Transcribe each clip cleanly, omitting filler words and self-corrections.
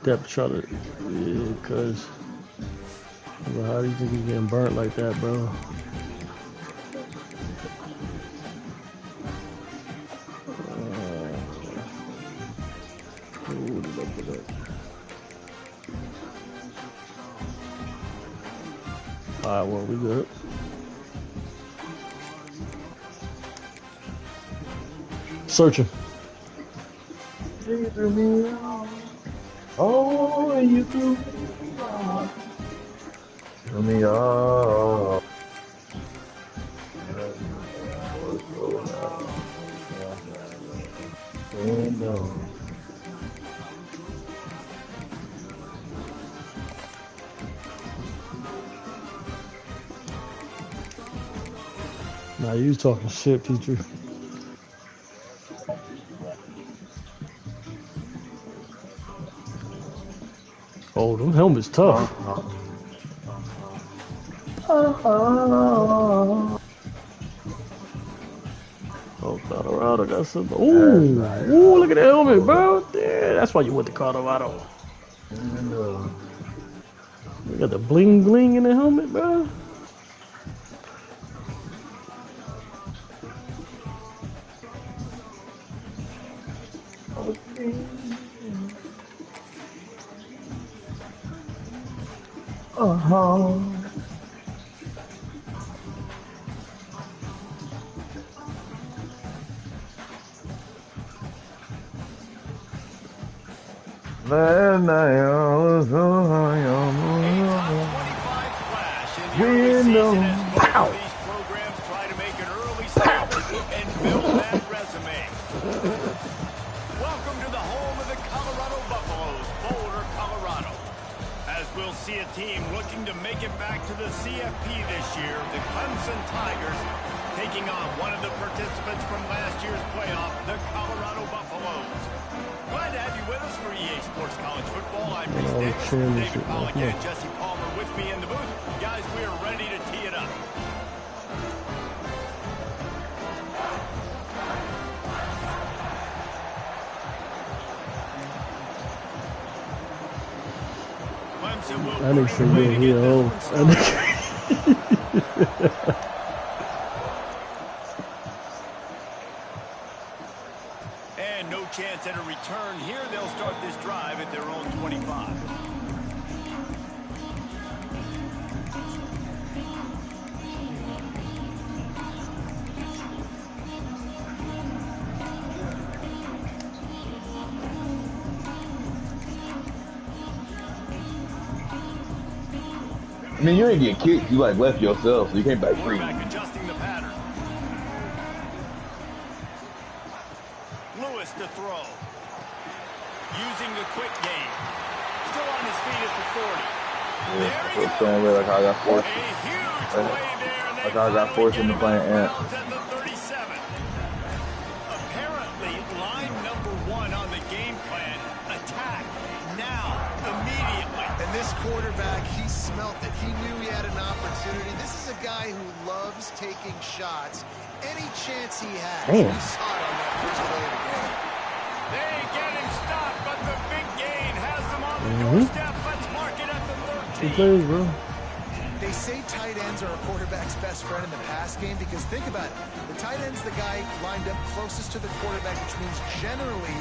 depth chart. Yeah, cause how do you think he's getting burnt like that, bro? Alright, well, we good. Searching. You threw me off. Oh, you threw me off. Threw me off. Nah, you was talking shit, teacher. Oh, them helmets tough. Oh, Colorado got some. Ooh, nice. Ooh, look at the helmet, bro. Yeah, that's why you went to Colorado. You got the bling bling in the helmet, bro. Then I was we know. Pow. These programs try to make an early statement and build that resume. Welcome to the home of the Colorado Buffaloes, Boulder, Colorado. As we'll see a team looking to make it back to the CFP this year, the Clemson Tigers taking on one of the participants from last year's playoff, the Colorado Buffaloes. Glad to have you with us for EA Sports College Football. I'm Reese Davis, David Pollock and Jesse Palmer with me in the booth. Guys, we are ready to tee it up. Clemson will I think so, yeah. And no chance at a return here. They'll start this drive at their own 25. I mean, you ain't get kicked. You like left yourself, so you came back free. Adjusting the pattern. Lewis to throw. Using the quick game. Still on his feet at the 40. Yeah, that's what I'm saying. Like how I got forced. Like how I got forced into playing Ant. Apparently, line number 1 on the game plan. Attack now, immediately. And this quarterback, he smelt it. He knew he had an opportunity. This is a guy who loves taking shots. Any chance he has. Damn. You saw it on that first play of the game. They get him stopped, but the big gain has them on the doorstep. Let's mark it at the 13. Two plays, bro. They say tight ends are a quarterback's best friend in the pass game because think about it. The tight end's the guy lined up closest to the quarterback, which means generally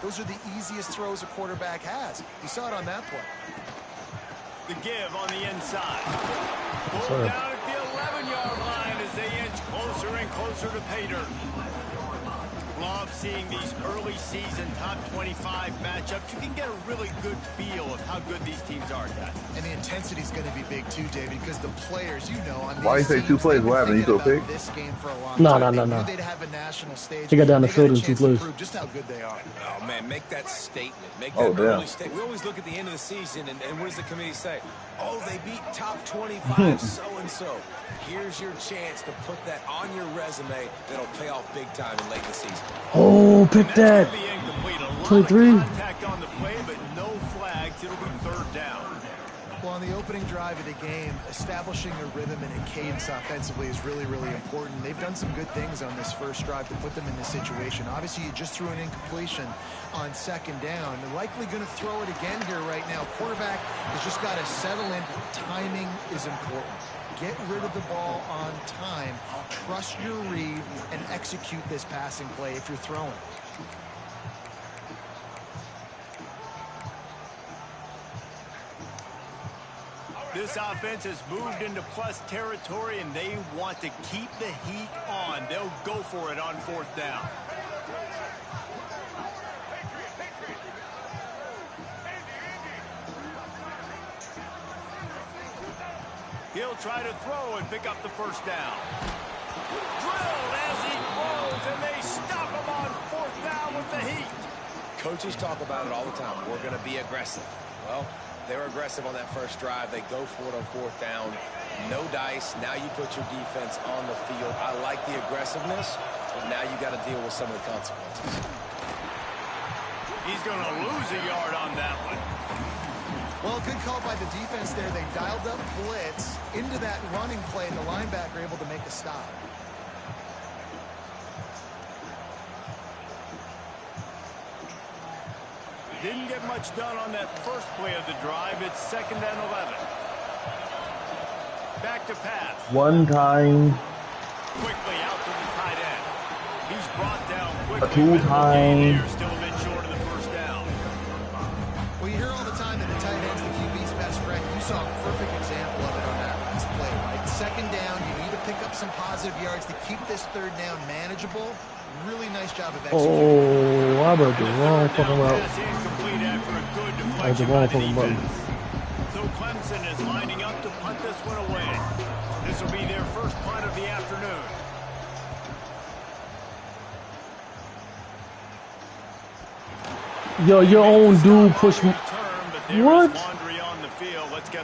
those are the easiest throws a quarterback has. You saw it on that play. The give on the inside. Pulled down at the 11-yard line as they inch closer and closer to pay dirt. Love seeing these early season top 25 matchups. You can get a really good feel of how good these teams are, guys. And the intensity is going to be big too, David, because the players, you know, on why you say 2 plays? What happened? You throw a pick? This game for a long No. They'd have a national stage. He got down the field in 2 plays. Just how good they are. Oh man, make that statement. Make that early statement. We always look at the end of the season, and what does the committee say? Oh, they beat top 25 so and so. Here's your chance to put that on your resume that'll pay off big time in late in the season. Oh, pick that. 23. Contact on the play, but no flags. It'll be 3rd down. Well, on the opening drive of the game, establishing a rhythm and a cadence offensively is really, really important. They've done some good things on this first drive to put them in this situation. Obviously, you just threw an incompletion on second down. They're likely going to throw it again here right now. Quarterback has just got to settle in. Timing is important. Get rid of the ball on time. Trust your read and execute this passing play if you're throwing. This offense has moved into plus territory, and they want to keep the heat on. They'll go for it on fourth down. He'll try to throw and pick up the first down. Drilled as he throws, and they stop him on fourth down with the heat. Coaches talk about it all the time. We're going to be aggressive. Well, they were aggressive on that first drive. They go for it on fourth down. No dice. Now you put your defense on the field. I like the aggressiveness, but now you got to deal with some of the consequences. He's going to lose a yard on that one. Well, good call by the defense there. They dialed up blitz into that running play, and the linebacker able to make a stop. Didn't get much done on that first play of the drive. It's 2nd and 11. Back to pass. One time. Quickly out to the tight end. He's brought down quickly. Two times. Still a bit short of the first down. Well, you hear all the time that the tight end's the QB's best friend. You saw a perfect example of it on that last play, right? Second down, you need to pick up some positive yards to keep this third down manageable. Really nice job of executing. Oh, I better the wrong fucking route. I the wrong fucking button. So Clemson is lining up to punt this one away. This will be their first punt of the afternoon. Yo, your own dude pushed me. What?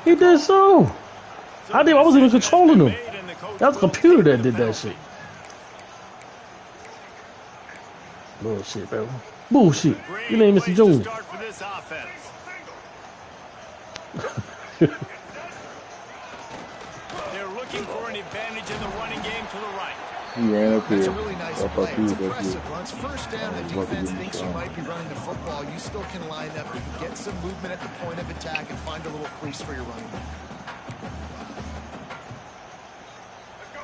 He did so. I wasn't even controlling him. That was a computer that did that shit. Bullshit, bro. Bullshit. Your name is Mr. Jones. They're looking for an advantage in the running game to the right. He ran up here. That's a really nice play. It's impressive. Once first down, the defense thinks you might be running the football. You still can line up. You can get some movement at the point of attack and find a little crease for your running back.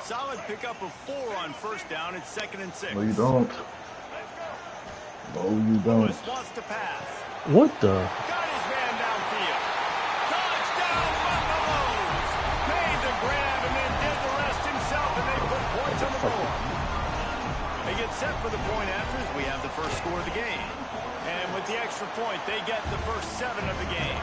Solid pickup of 4 on first down. It's 2nd and 6. No, you don't. No, you don't. Lewis wants to pass. What the? Got his man downfield. Touchdown, Buffaloes! Made the grab and then did the rest himself, and they put points on the board. They get set for the point afters. We have the first score of the game. And with the extra point, they get the first 7 of the game.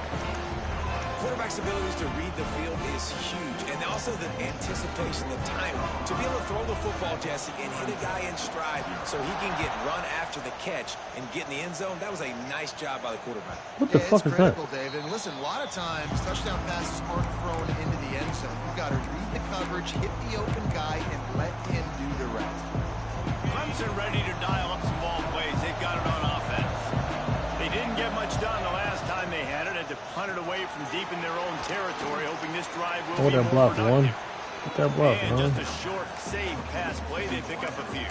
Quarterback's abilities to read the field is huge, and also the anticipation, the timing. To be able to throw the football, Jesse, and hit a guy in stride so he can get run after the catch and get in the end zone, that was a nice job by the quarterback. What the fuck is that? It's critical, David. Listen, a lot of times, touchdown passes aren't thrown into the end zone. You've got to read the coverage, hit the open guy, and let him do the rest. Clemson ready to dial up some ball plays. They've got it on offense. They didn't get much done the last time they had it. Had to punt it away from deep in their own territory, hoping this drive will be more productive. Get that block, and just a short, safe pass play. They pick up a few.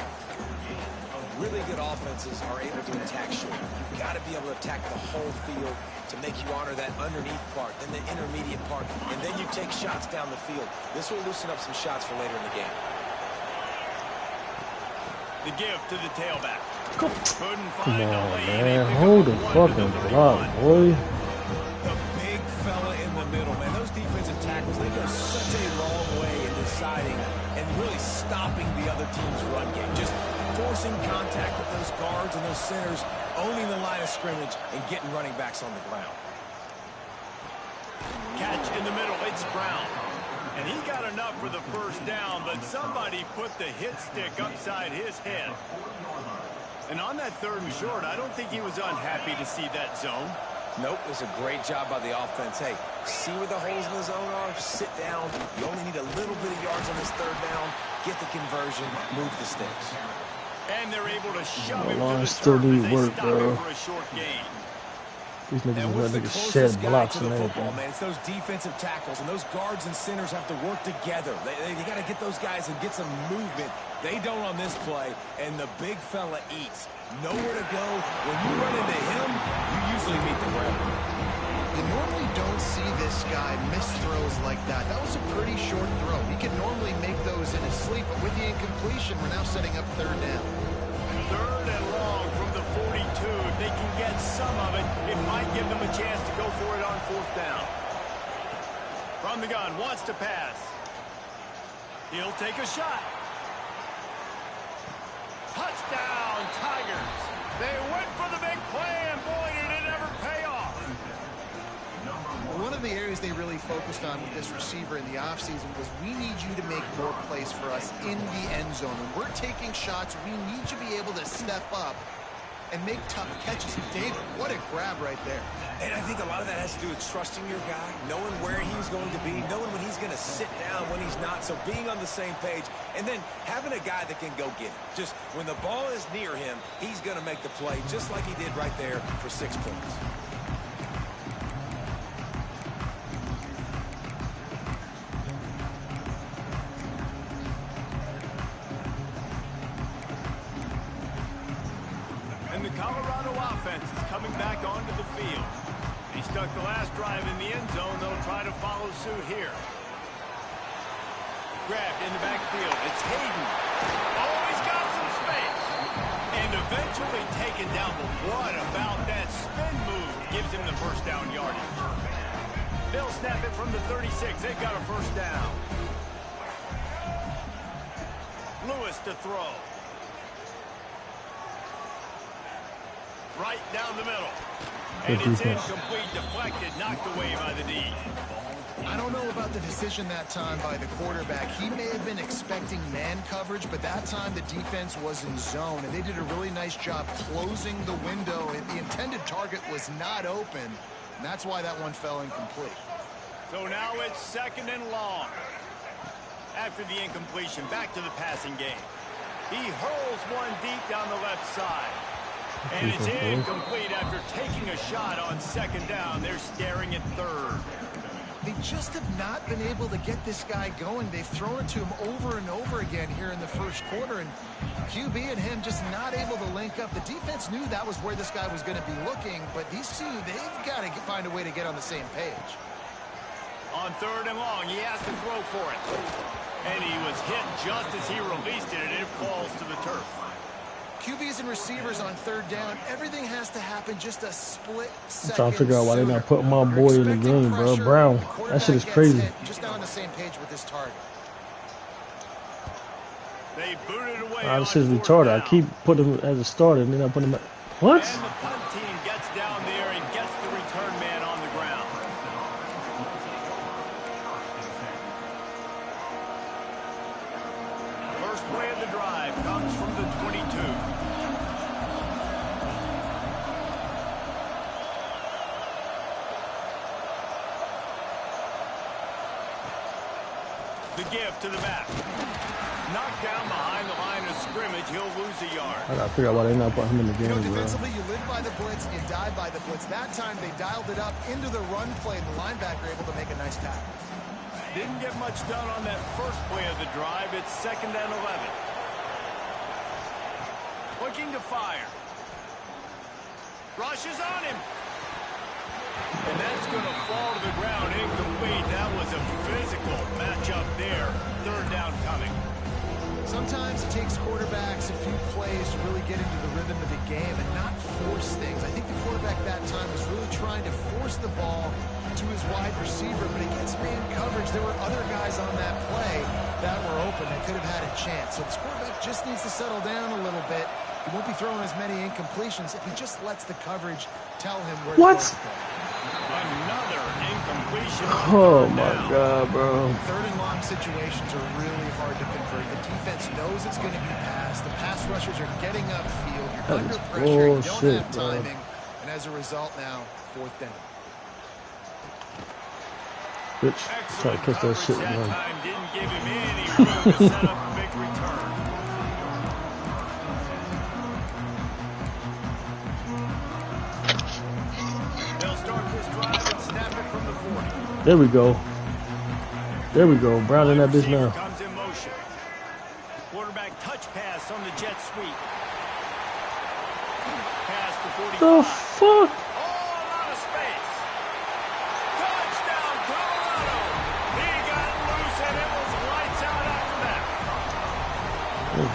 Really good offenses are able to attack short. You've got to be able to attack the whole field to make you honor that underneath part, then the intermediate part, and then you take shots down the field. This will loosen up some shots for later in the game. The give to the tailback. Come on, man. Hold the fucking block, boy. The big fella in the middle, man. Those defensive tackles, they go such a long way in deciding and really stopping the other team's run game. Just forcing contact with those guards and those centers, owning the line of scrimmage, and getting running backs on the ground. Catch in the middle. It's Brown. And he got enough for the first down, but somebody put the hit stick upside his head. And on that 3rd and short, I don't think he was unhappy to see that zone. Nope, it was a great job by the offense. Hey, see where the holes in the zone are? Sit down. You only need a little bit of yards on this 3rd down. Get the conversion. Move the sticks. And they're able to shove him to the still turf need as they work, stop bro. him for a short gain. These niggas And are what's the like closest shed guy blocks to the and football, everything. man? It's those defensive tackles, and those guards and centers have to work together. They got to get those guys and get some movement. They don't on this play, and the big fella eats. Nowhere to go. When you run into him, you usually meet the ground. You normally don't see this guy miss throws like that. That was a pretty short throw. He can normally make those in his sleep, but with the incompletion, we're now setting up third down. Third and long from the 42. If they can get some of it, it might give them a chance to go for it on fourth down. From the gun, wants to pass. He'll take a shot. Touchdown, Tigers. They went for the big play, and boy, did it ever pay off. One of the areas they really focused on with this receiver in the offseason was we need you to make more plays for us in the end zone. When we're taking shots, we need you to be able to step up and make tough catches. David, what a grab right there. And I think a lot of that has to do with trusting your guy, knowing where he's going to be, knowing when he's going to sit down, when he's not. So being on the same page, and then having a guy that can go get it. Just when the ball is near him, he's going to make the play, just like he did right there for 6 points. And the Colorado offense is coming back onto the field. He stuck the last drive in the end zone. They'll try to follow suit here. Grabbed in the backfield. It's Hayden. Oh, he's got some space. And eventually taken down. But what about that spin move? Gives him the first down yardage. They'll snap it from the 36. They've got a first down. Lewis to throw. Right down the middle. And it's incomplete, deflected, knocked away by the D. I don't know about the decision that time by the quarterback. He may have been expecting man coverage, but that time the defense was in zone, and they did a really nice job closing the window. The intended target was not open, and that's why that one fell incomplete. So now it's second and long. After the incompletion, back to the passing game. He hurls one deep down the left side. And it's incomplete after taking a shot on second down. They're staring at third. They just have not been able to get this guy going. They've thrown it to him over and over again here in the first quarter, and QB and him just not able to link up. The defense knew that was where this guy was going to be looking, but these two, they've got to find a way to get on the same page. On third and long, he has to throw for it. And he was hit just as he released it, and it falls to the turf. QBs and receivers on third down, everything has to happen just a split second. I'm trying to figure out why they're not putting my boy in the game, bro. Brown. That shit is crazy. Just not on the same page with this target. They booted away. This shit is retarded. I keep putting him as a starter, and then I put him at... What? And the punt team gets down there and gets the return man on the ground. First play of the drive comes from the 22. The give to the back. Knocked down behind the line of scrimmage. He'll lose a yard. I gotta figure out why they're not putting him in the game, bro. Defensively, you live by the blitz and you die by the blitz. That time, they dialed it up into the run play, and the linebacker able to make a nice tackle. Didn't get much done on that first play of the drive. It's second and 11. Looking to fire. Rushes on him. And that's going to fall to the ground incomplete. That was a physical matchup there. Third down coming. Sometimes it takes quarterbacks a few plays to really get into the rhythm of the game and not force things. I think the quarterback that time was really trying to force the ball to his wide receiver, but against man coverage, there were other guys on that play that were open that could have had a chance. So this quarterback just needs to settle down a little bit. He won't be throwing as many incompletions if he just lets the coverage tell him where to go. Another incompletion. Oh my God, bro. Third and long situations are really hard to convert. The defense knows it's going to be passed. The pass rushers are getting upfield. You're under pressure. You don't have timing. And as a result now, fourth down. Bitch, try to catch that shit, man. Time didn't give him any room to set up a big return. There we go. There we go. Brown in that bitch now. Comes in motion. Quarterback touch pass on the jet sweep. Pass to 45. The fuck? All out of space. Touchdown, Colorado. He got loose and it was lights out after that.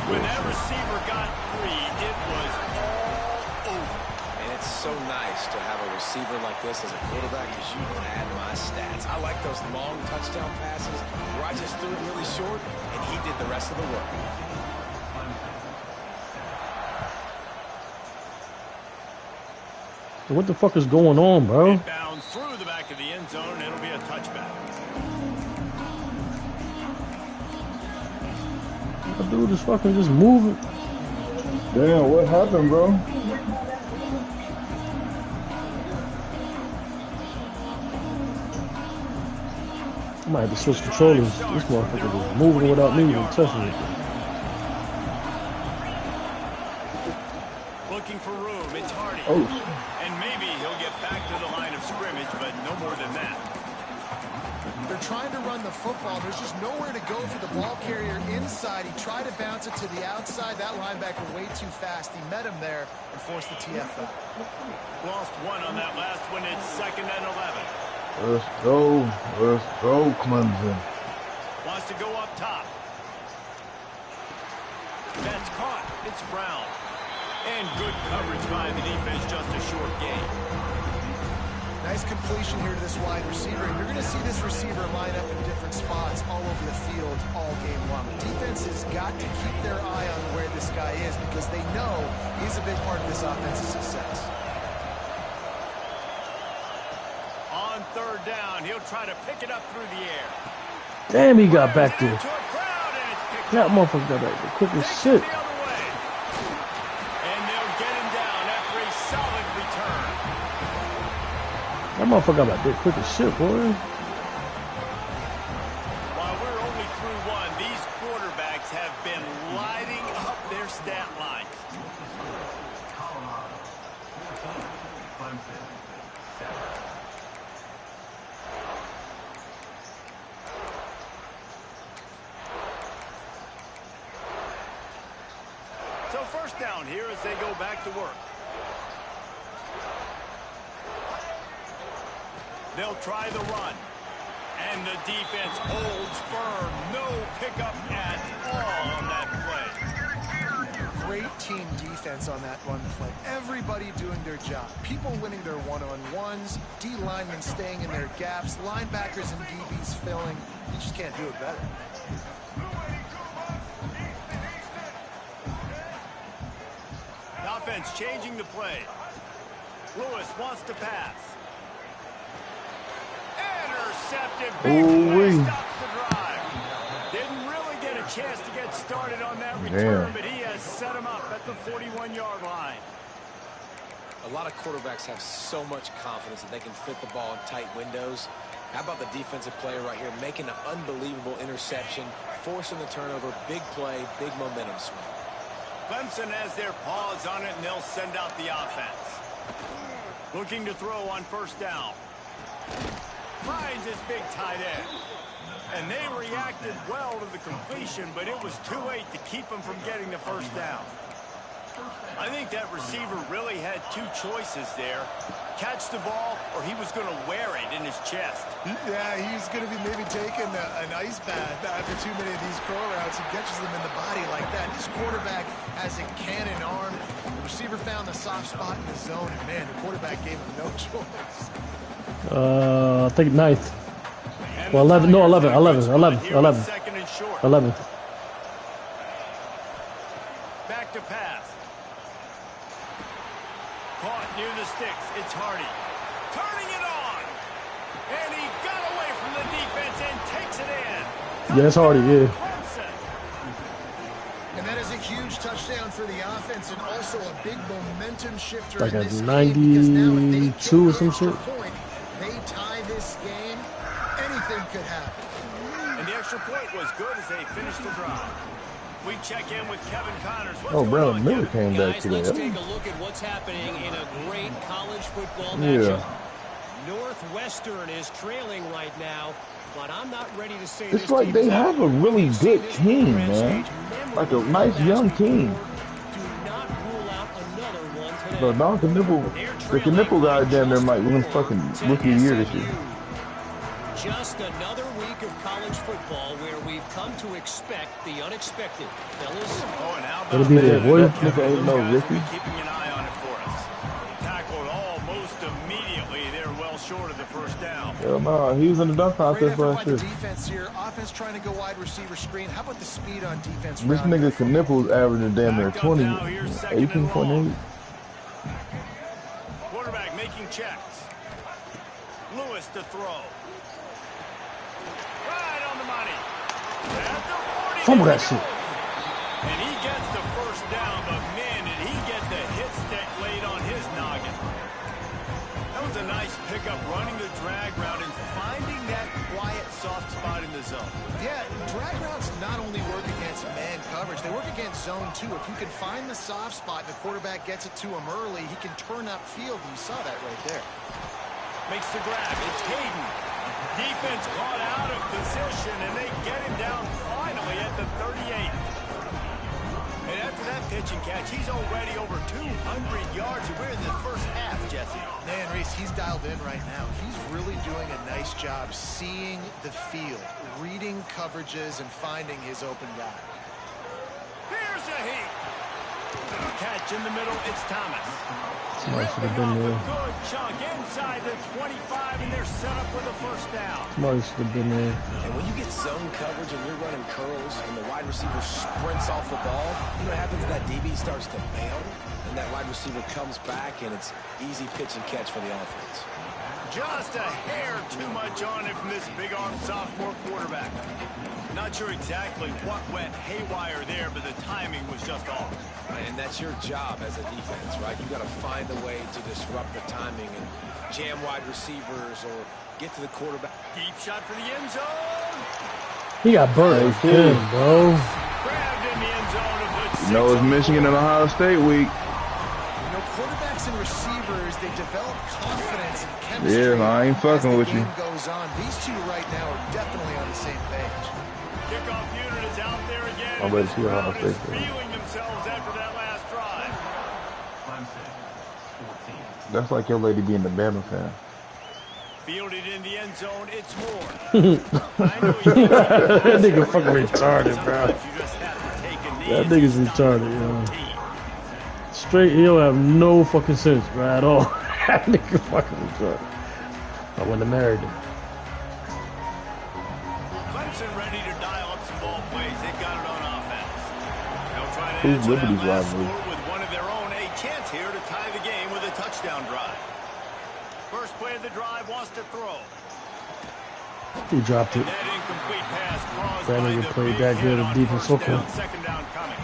When that receiver got free, it was all over. And it's so nice to have a receiver like this as a quarterback because you add my stats. I like those long touchdown passes where I just threw it really short and he did the rest of the work. What the fuck is going on, bro? It bounds through the back of the end zone. It'll be a touchback. That dude is fucking just moving. Damn, what happened, bro? I might have to switch controllers. This motherfucker is moving without me even touching it. Looking for room. It's Hardy. Oh. And maybe he'll get back to the line of scrimmage, but no more than that. They're trying to run the football. There's just nowhere to go for the ball carrier inside. He tried to bounce it to the outside. That linebacker way too fast. He met him there and forced the TFL. Lost one on that last one. It's 2nd and 11. Let's go, Clemson. Wants to go up top. That's caught. It's Brown. And good coverage by the defense, just a short gain. Nice completion here to this wide receiver. And you're going to see this receiver line up in different spots all over the field all game long. The defense has got to keep their eye on where this guy is because they know he's a big part of this offense's success. On 3rd down, he'll try to pick it up through the air. Damn, he got back there. To a crowd, and it's picked That up. motherfucker got back there quick as Takes shit. it the other way. And they'll get him down after a solid return. That motherfucker got back there quick as shit, boy. While we're only through one, these quarterbacks have been lighting up their stat line. So 1st down here as they go back to work. They'll try the run. And the defense holds firm. No pickup at all on that play. Great team defense on that run play. Everybody doing their job. People winning their one-on-ones. D linemen staying in their gaps. Linebackers and DBs filling. You just can't do it better. The offense changing the play. Lewis wants to pass. Intercepted. Big play stops the drive. Didn't really get a chance to get started on that return, but he has set him up at the 41-yard line. A lot of quarterbacks have so much confidence that they can fit the ball in tight windows. How about the defensive player right here making an unbelievable interception, forcing the turnover, big play, big momentum swing. Clemson has their paws on it, and they'll send out the offense. Looking to throw on 1st down. Finds his big tight end. And they reacted well to the completion, but it was too late to keep him from getting the 1st down. I think that receiver really had two choices there. Catch the ball, or he was going to wear it in his chest. Yeah, he's going to be maybe taking an ice bath after too many of these crow routes. He catches them in the body like that. This quarterback has a cannon arm. The receiver found the soft spot in the zone, and man, the quarterback gave him no choice. I think 9th. Well, 11. No, 11. 11. 11. 11. 11. Back to pass. Caught near the sticks. It's Hardy. Turning it on. And he got away from the defense and takes it in. Yeah, it's Hardy, yeah. And that is a huge touchdown for the offense and also a big momentum shifter. Like in a this 92 or some shit. They tie this game, anything could happen. And the extra point was good as they finished the drive. We check in with Kevin Connors. Oh, Brown Miller came back Guys, today. let's take a look at what's happening in a great college football matchup. Northwestern is trailing right now, but I'm not ready to say it's like they have a really good team, man. Like a nice young team. Do not rule out another one today. So now the Knipple guy down there might win fucking rookie of the year this year. Just another week of college football where we've come to expect the unexpected, fellas. Oh, and how about It'll be there, boy. Ain't no Ricky. keeping an eye on it for us. Tackled almost immediately. They're well short of the first down. Hell no, he was in the dunk contest last year. Defense here. Offense trying to go wide receiver screen. How about the speed on defense? This nigga Knipple's averaging damn near 20, 18.8. Quarterback making checks. Lewis to throw. Right on the money. At the 40. Fumble that shit. And he gets the first down, but man, did he get the hit stick laid on his noggin. That was a nice pickup, running the drag route and finding that quiet, soft spot in the zone. Yeah, drag routes not only work against man coverage, they work against zone too. If you can find the soft spot and the quarterback gets it to him early, he can turn upfield, and you saw that right there. Makes the grab. It's Hayden. Defense caught out of position, and they get him down finally at the 38. And after that pitch and catch, he's already over 200 yards, and we're in the first half, Jesse. Man, Reese, he's dialed in right now. He's really doing a nice job seeing the field, reading coverages, and finding his open guy. Here's a heat. Catch in the middle. It's Thomas. Somebody should have been there. Good chunk inside the 25, and they're set up with a first down. Somebody should have been there. And when you get zone coverage and you're running curls and the wide receiver sprints off the ball, you know what happens? That DB starts to bail, and that wide receiver comes back, and it's easy pitch and catch for the offense. Just a hair too much on it from this big-arm sophomore quarterback. Not sure exactly what went haywire there, but the timing was just off. And that's your job as a defense, right? You got to find a way to disrupt the timing and jam wide receivers or get to the quarterback. Deep shot for the end zone. He got burned. Good, bro. Grabbed in the end zone. You know it's Michigan and Ohio State week. You know, quarterbacks and receivers, they develop confidence and chemistry. Yeah, I ain't fucking with you. As the game goes on, these two right now are definitely on the same page. Kickoff unit is out there again. I'm ready to see Ohio State. Feeling themselves after that last drive. That's like your lady being the Bama fan. Fielded in the end zone, it's more. That nigga fucking retarded, bro. That nigga's retarded, yo. Straight, he don't have no fucking sense, bro, at all. That nigga fucking retarded. I wouldn't have married him. Clemson ready to dial up some ball plays. They've got it on offense. They'll try to Who's answer Liberty's that last rivalry? score with one of their own. A chance here to tie the game with a touchdown drive. First play of the drive wants to throw. He dropped it. That incomplete pass caused That by nigga the played big that good hit at on defense first football. down. Second down coming.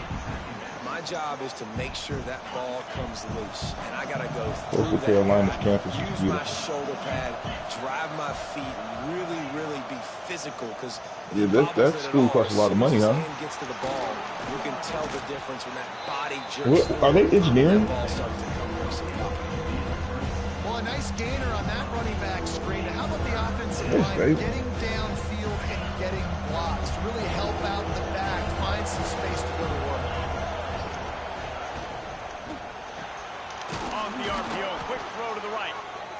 My job is to make sure that ball comes loose, and I got to go Coastal through that Carolina's area, campus is use my beautiful. shoulder pad, drive my feet, really, really be physical. Because Yeah, that school costs a lot of money, huh? Gets to the ball, you can tell the difference when that body jerks. What, are they engineering? That ball starts to come loose and pop. Well, a nice gainer on that running back screen. How about the offensive Yes, line babe. getting downfield and getting blocks to really help out the back, find some space to go to work. On the RPO, quick throw to the right.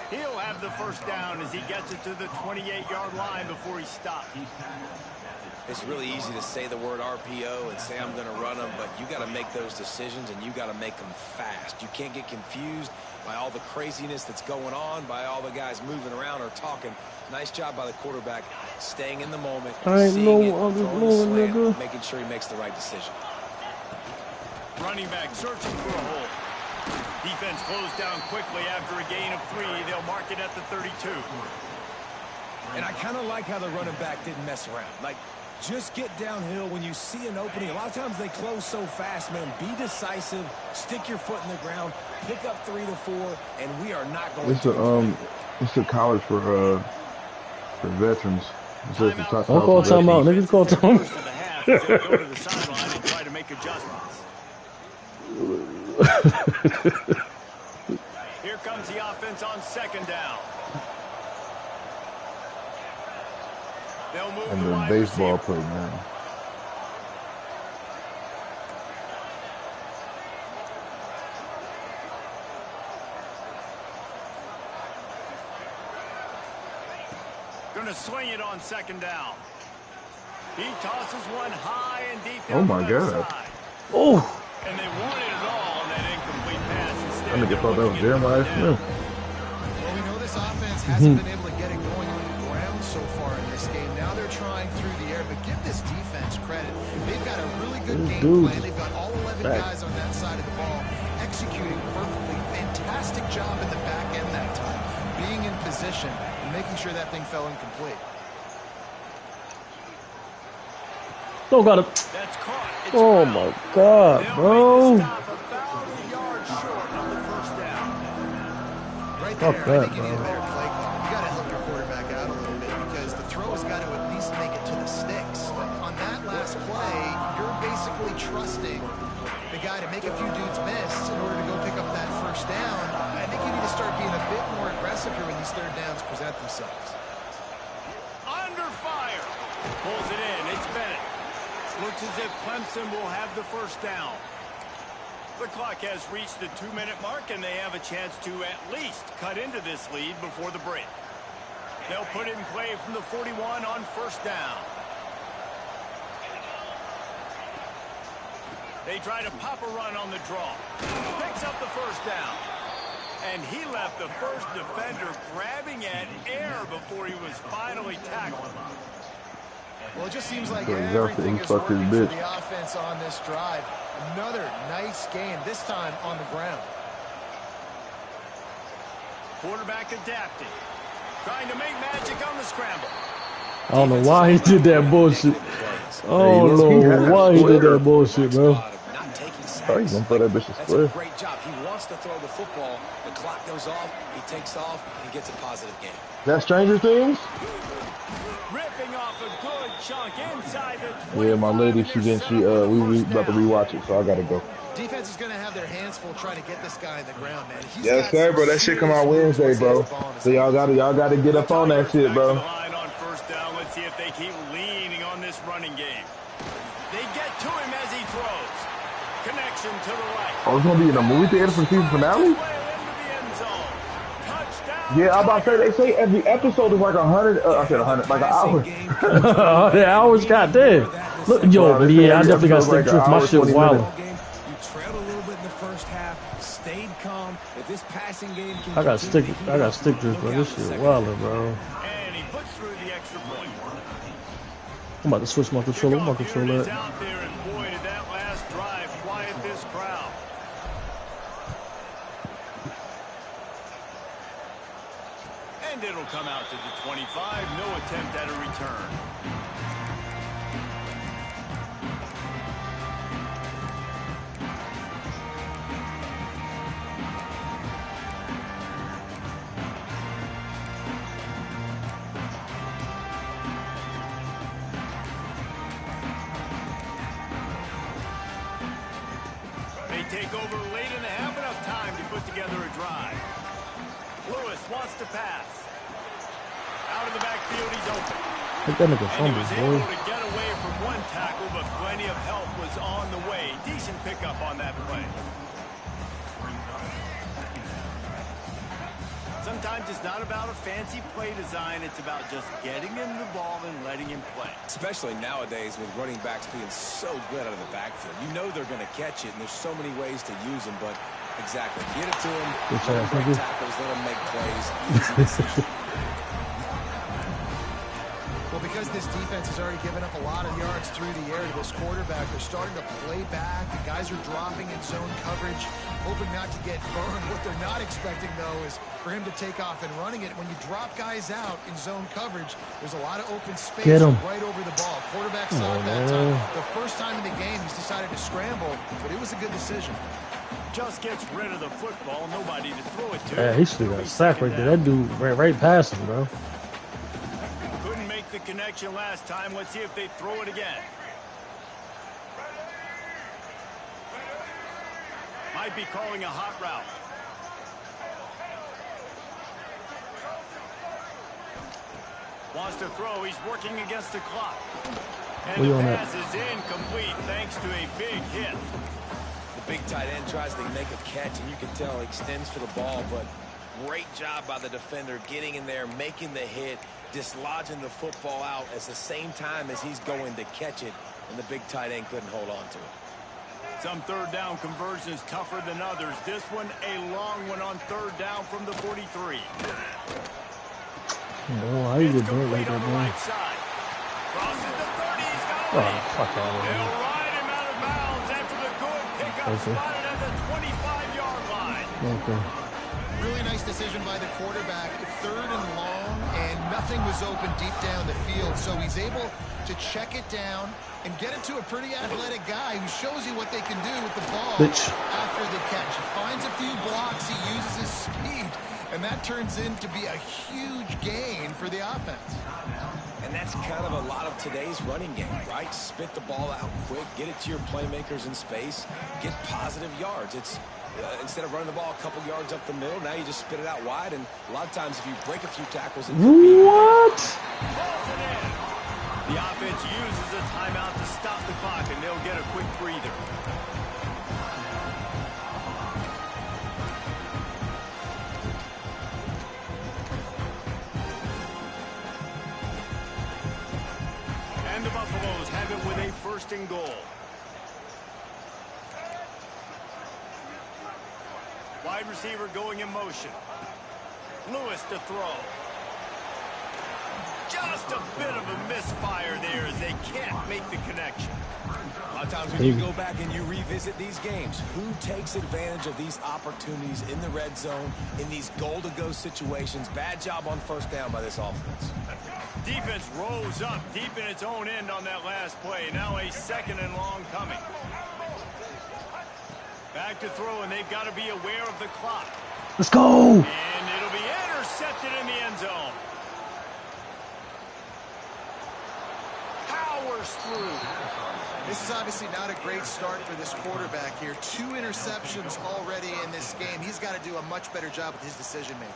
He'll have the first down as he gets it to the 28-yard line before he stops. It's really easy to say the word RPO and say I'm going to run them, but you got to make those decisions and you got to make them fast. You can't get confused by all the craziness that's going on, by all the guys moving around or talking. Nice job by the quarterback, staying in the moment, I ain't seeing no it, other throwing the moving, slant, nigga. making sure he makes the right decision. Running back searching for a hole. Defense closed down quickly after a gain of 3. They'll mark it at the 32. And I kind of like how the running back didn't mess around. Like, just get downhill when you see an opening. A lot of times they close so fast, man. Be decisive, stick your foot in the ground, pick up 3 to 4, and we are not going to. It's a college for veterans. It's just a top Don't call college time for out, veterans. niggas call time. First of the half, they'll go to the sideline and try to make adjustments. Here comes the offense on second down. And the baseball play now. Gonna swing it on second down. He tosses one high and deep Oh down my the God. side. Oh. And they wanted it all on that incomplete pass. I nigga thought that was Jeremiah Smith. Well, we know this offense hasn't been able to get it going on the ground so far in this game. Now they're trying through the air, but give this defense credit. They've got a really good game plan. They've got all 11 guys on that side of the ball executing perfectly. Fantastic job in the back end that time. Being in position and making sure that thing fell incomplete. Don't got it. That's caught. It's Oh foul. my God, bro. Stop about a yard short on the first down. Right Fuck there, I that, think you need a bro. better play call. You got to help your quarterback out a little bit because the throw has got to at least make it to the sticks. But on that last play, you're basically trusting the guy to make a few dudes miss in order to go pick up that first down. I think you need to start being a bit more aggressive here when these third downs present themselves. Under fire. Pulls it in. It's Bennett. Looks as if Clemson will have the first down. The clock has reached the 2-minute mark, and they have a chance to at least cut into this lead before the break. They'll put it in play from the 41 on first down. They try to pop a run on the draw. Picks up the first down. And he left the first defender grabbing at air before he was finally tackled. Well, it just seems like So everything is fuck his working for bitch. the offense on this drive. Another nice game, this time on the ground. Quarterback adapting. Trying to make magic on the scramble. I don't know why he did that bullshit. I don't look, he had know a why he did square. that bullshit, bro. Not taking sacks. Oh, he's gonna throw that bitch a That's square. a great job. He wants to throw the football. The clock goes off. He takes off and gets a positive game. That Stranger Things? Ripping off a good chunk inside the Yeah, my lady, we about to rewatch it, so I gotta go. Defense is going to have their hands full trying to get this guy in the ground, man. He's Yes, got sir, some bro. That shit come out serious Wednesday, moves bro. once he has the ball in his So y'all gotta get up on that shit, Back to bro. the line on first down. Let's see if they keep leaning on this running game. They get to him as he throws. Connection to the right. Oh, it's gonna be in the movie theater for season finale? Yeah, I'm about to say, they say every episode is like 100, I said 100, like an hour. The hours, goddamn. Look, yo, Bro, they say yeah, I every definitely got episode's stick like drift. an My hour, shit 20 wild. minutes. You trailed a little bit in the first half, stayed calm. If this passing game can I got stick continue, drift, bro. look This out in the shit second wild, half. bro. And he puts through the extra point. I'm about to switch my controller. My controller. Is out there, and boy, did that last drive quiet this crowd. And it'll come out to the 25. No attempt at a return. They take over late in the half, enough time to put together a drive. Lewis wants to pass. Out of the backfield, he's open. Take that nigga And he fumble, was boy. able to get away from one tackle, but plenty of help was on the way. Decent pickup on that play. Sometimes it's not about a fancy play design. It's about just getting him the ball and letting him play. Especially nowadays with running backs being so good out of the backfield. You know they're going to catch it, and there's so many ways to use them, but exactly. Get it to them, let them break tackles, let them make plays. Easy decision. Well, because this defense has already given up a lot of yards through the air to this quarterback, they're starting to play back. The guys are dropping in zone coverage, hoping not to get burned. What they're not expecting, though, is for him to take off and running it. When you drop guys out in zone coverage, there's a lot of open space right over the ball. Quarterback saw it that time. The first time in the game, he's decided to scramble, but it was a good decision. Just gets rid of the football, nobody to throw it to. Yeah, he should have got sacked right there. That dude ran right past him, bro. Couldn't make the connection last time. Let's see if they throw it again. Might be calling a hot route. Wants to throw. He's working against the clock. And the pass is incomplete thanks to a big hit. The big tight end tries to make a catch, and you can tell he extends for the ball, but great job by the defender getting in there, making the hit, dislodging the football out at the same time as he's going to catch it, and the big tight end couldn't hold on to it. Some third down conversions tougher than others. This one, a long one on third down from the 43. Oh, how you get burnt like that, man? Right side. Crosses the 30. He's got Oh, fuck out of here. They'll ride him out of bounds after the good pickup spotted at the 25-yard line. Okay. Really nice decision by the quarterback. Third and long, and nothing was open deep down the field, so he's able to check it down and get it to a pretty athletic guy who shows you what they can do with the ball after the catch. He finds a few blocks, he uses his speed, and that turns into be a huge gain for the offense. And that's kind of a lot of today's running game, right? Spit the ball out quick, get it to your playmakers in space, get positive yards. It's instead of running the ball a couple yards up the middle, now you just spit it out wide, and a lot of times if you break a few tackles, it could be the offense uses a timeout to stop the clock, and they'll get a quick breather. And the Buffaloes have it with a first and goal. Wide receiver going in motion. Lewis to throw. Just a bit of a misfire there as they can't make the connection. A lot of times when you go back and you revisit these games, who takes advantage of these opportunities in the red zone, in these goal-to-go situations? Bad job on first down by this offense. Defense rose up deep in its own end on that last play. Now a second and long coming. Back to throw, and they've got to be aware of the clock. Let's go! And it'll be intercepted in the end zone. Powers through. This is obviously not a great start for this quarterback here. 2 interceptions already in this game. He's got to do a much better job with his decision-making.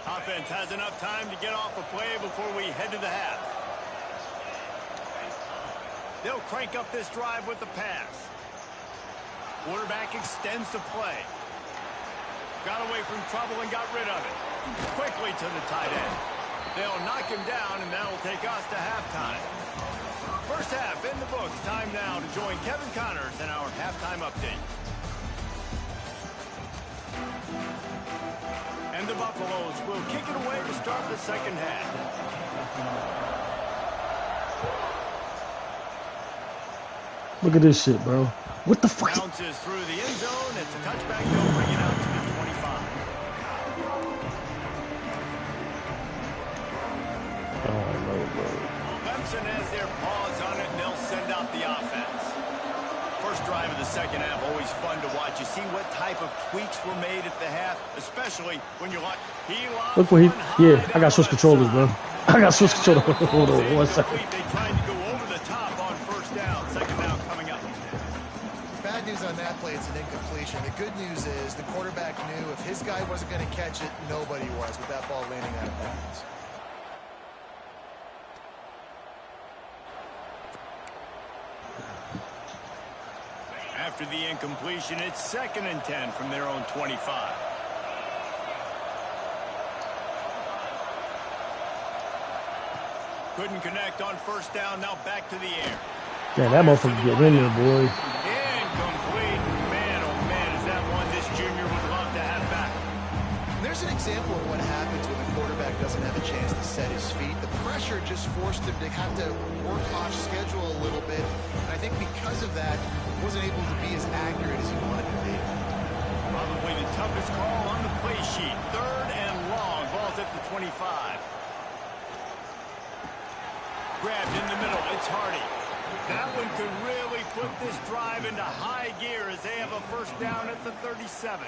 Offense has enough time to get off a play before we head to the half. They'll crank up this drive with the pass. Quarterback extends the play. Got away from trouble and got rid of it. Quickly to the tight end. They'll knock him down, and that'll take us to halftime. First half in the books. Time now to join Kevin Connors in our halftime update. And the Buffaloes will kick it away to start the second half. Look at this shit, bro. What the fuck? Bounces through the end zone. It's a touchback. They'll bring it out to the 25. Oh, no, bro. Clemson has their paws on it, and they'll send out the offense. First drive of the second half, always fun to watch. You see what type of tweaks were made at the half, especially when you're like, look what he, yeah, I got switch controllers, bro. I got switch controllers. Hold on, 1 second. They tried to go over the top on first down. Second down coming up. Bad news on that play, it's an incompletion. The good news is the quarterback knew if his guy wasn't going to catch it, nobody was with that ball landing out of bounds. After the incompletion, it's 2nd and 10 from their own 25. Couldn't connect on first down. Now back to the air. Damn, that motherfucker getting in there, boy. Incomplete. Man, oh man, is that one this junior would love to have back. There's an example of what happens when the quarterback doesn't have a chance to set his feet. The pressure just forced him to have to work off schedule a little bit. And I think because of that, he wasn't able to be as accurate as he wanted to be. Probably the toughest call on the play sheet. 3rd and long. Ball's at the 25. Grabbed in the middle. It's Hardy. That one could really put this drive into high gear as they have a first down at the 37.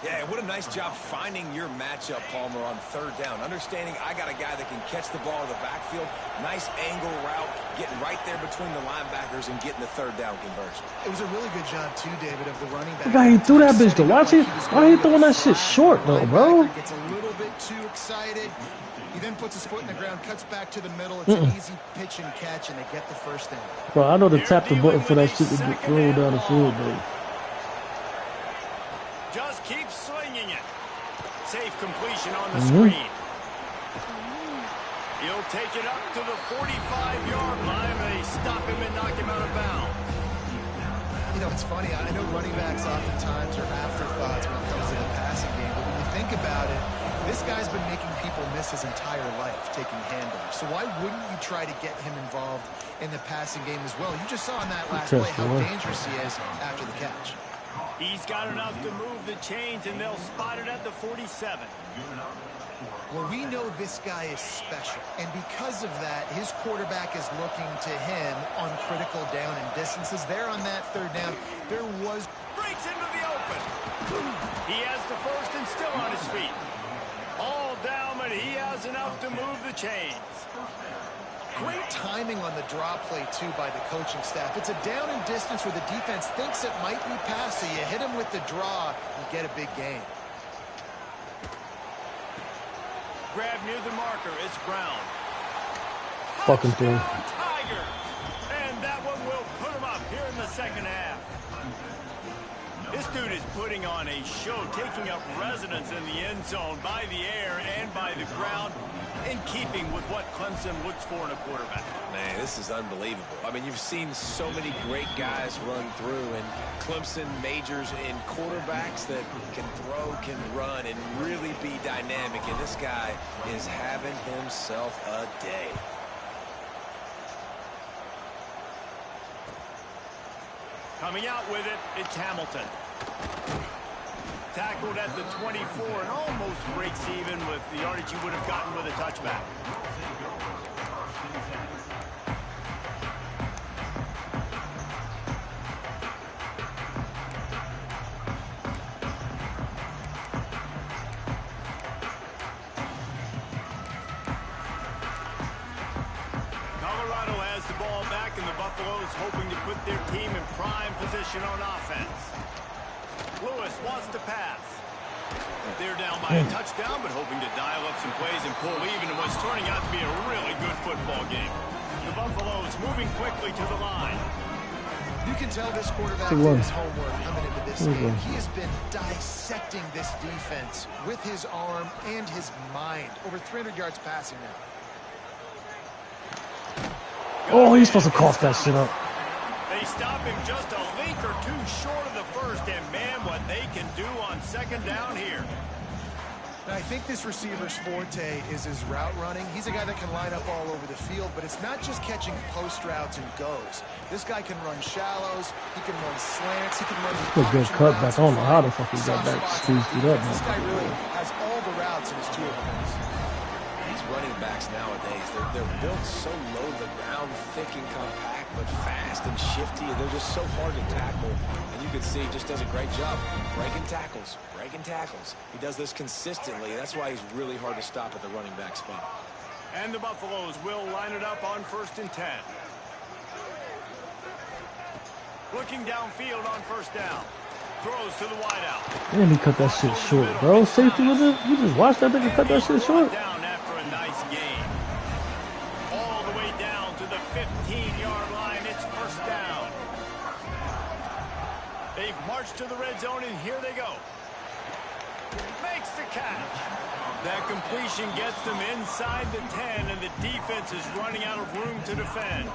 Yeah, what a nice job finding your matchup, Palmer, on third down. Understanding I got a guy that can catch the ball in the backfield. Nice angle route, getting right there between the linebackers and getting the third down conversion. It was a really good job, too, David, of the running back. Look how he threw that bitch to watch it. Why he throwing that shit short, though, bro? Gets a little bit too excited. He then puts his foot in the ground, cuts back to the middle. It's an easy pitch and catch, and they get the first down. Bro, I know to tap the button for that shit to get thrown down the field, bro. Just keep swinging it. Safe completion on the screen. He'll take it up to the 45-yard line. They stop him and knock him out of bounds. You know, it's funny. I know running backs oftentimes are afterthoughts when it comes to the passing game. But when you think about it, this guy's been making people miss his entire life taking handoffs. So why wouldn't you try to get him involved in the passing game as well? You just saw in that last play how dangerous he is after the catch. He's got enough to move the chains, and they'll spot it at the 47. Well, we know this guy is special, and because of that, his quarterback is looking to him on critical down and distances. There on that third down, there was... Breaks into the open. He has the first and still on his feet. All down, but he has enough to move the chains. Great timing on the draw play, too, by the coaching staff. It's a down and distance where the defense thinks it might be pass, so you hit him with the draw, you get a big gain. Grab near the marker. It's Brown. Fucking thing. Tigers. And that one will put him up here in the second half. This dude is putting on a show, taking up residence in the end zone by the air and by the ground, in keeping with what Clemson looks for in a quarterback. Man, this is unbelievable. I mean, you've seen so many great guys run through, and Clemson majors in quarterbacks that can throw, can run, and really be dynamic. And this guy is having himself a day. Coming out with it, it's Hamilton. Tackled at the 24 and almost breaks even with the yardage he would have gotten with a touchback. Colorado has the ball back, and the Buffaloes hoping to put their team in prime position on offense. Lewis wants to pass. They're down by a touchdown, but hoping to dial up some plays and pull even in what's turning out to be a really good football game. The Buffaloes moving quickly to the line. You can tell this quarterback did his homework coming into this game. He has been dissecting this defense with his arm and his mind. Over 300 yards passing now. Oh, he's supposed to cough that shit up. They stop him just a link or two short of the first, and man, what they can do on second down here. Now, I think this receiver's forte is his route running. He's a guy that can line up all over the field, but it's not just catching post routes and goes. This guy can run shallows, he can run slants, he can run... It's a good cutback. I don't know how the fuck he got back squeezed through that. This guy really has all the routes in his toolbox. These running backs nowadays, they're built so low to the ground, thick and compact, but fast and shifty, and they're just so hard to tackle. And you can see he just does a great job breaking tackles. He does this consistently. That's why he's really hard to stop at the running back spot. And the Buffaloes will line it up on 1st and 10. Looking downfield on first down. Throws to the wideout. Man, he cut that shit short, bro. Safety with it. You just watched that nigga cut that shit short. Down after a nice gain. All the way down to the 15-yard line. It's first down. They've marched to the red zone, and here they go. Makes the catch. That completion gets them inside the 10, and the defense is running out of room to defend.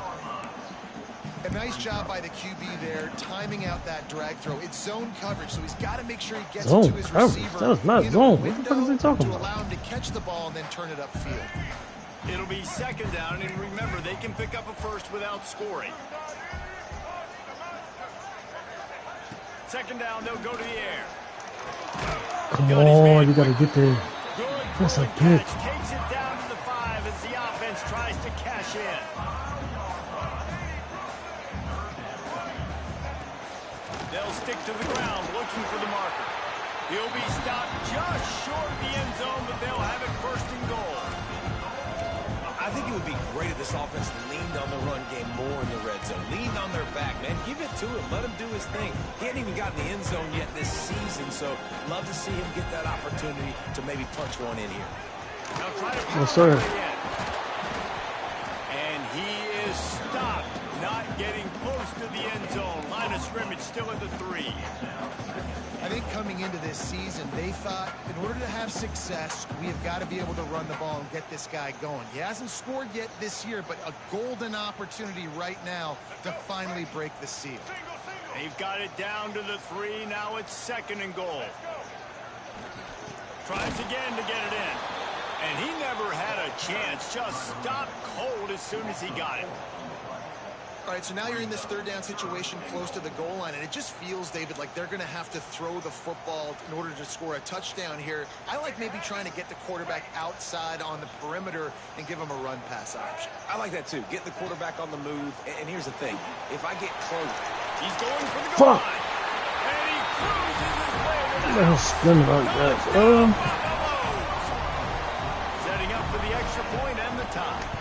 A nice job by the QB there, timing out that drag throw. It's zone coverage, so he's got to make sure he gets it to his receiver. That was not zone. What the fuck is he talking to about? allow him to catch the ball and then turn it upfield. It'll be second down, and remember, they can pick up a first without scoring. Second down, they'll go to the air. Come on, you gotta get there. That's a pitch. Takes it down to the 5 as the offense tries to cash in. They'll stick to the ground looking for the marker. He'll be stopped just short of the end zone, but they'll have it first and goal. I think it would be great if this offense leaned on the run game more in the red zone. Leaned on their back, man. Give it to him. Let him do his thing. He hasn't even gotten the end zone yet this season, so love to see him get that opportunity to maybe punch one in here. Now try to Yes, sir. And he is stopped, not getting close to the end zone. Line of scrimmage still at the 3. I think coming into this season, they thought in order to have success, we have got to be able to run the ball and get this guy going. He hasn't scored yet this year, but a golden opportunity right now to finally break the seal. They've got it down to the 3. Now it's second and goal. Tries again to get it in. And he never had a chance. Just stopped cold as soon as he got it. All right, so now you're in this third down situation close to the goal line, and it just feels, David, like they're going to have to throw the football in order to score a touchdown here. I like maybe trying to get the quarterback outside on the perimeter and give him a run-pass option. I like that, too. Get the quarterback on the move. And here's the thing. If I get close, he's going for the goal line. And he cruises his way to the house. Spin like that. Setting up for the extra point and the tie.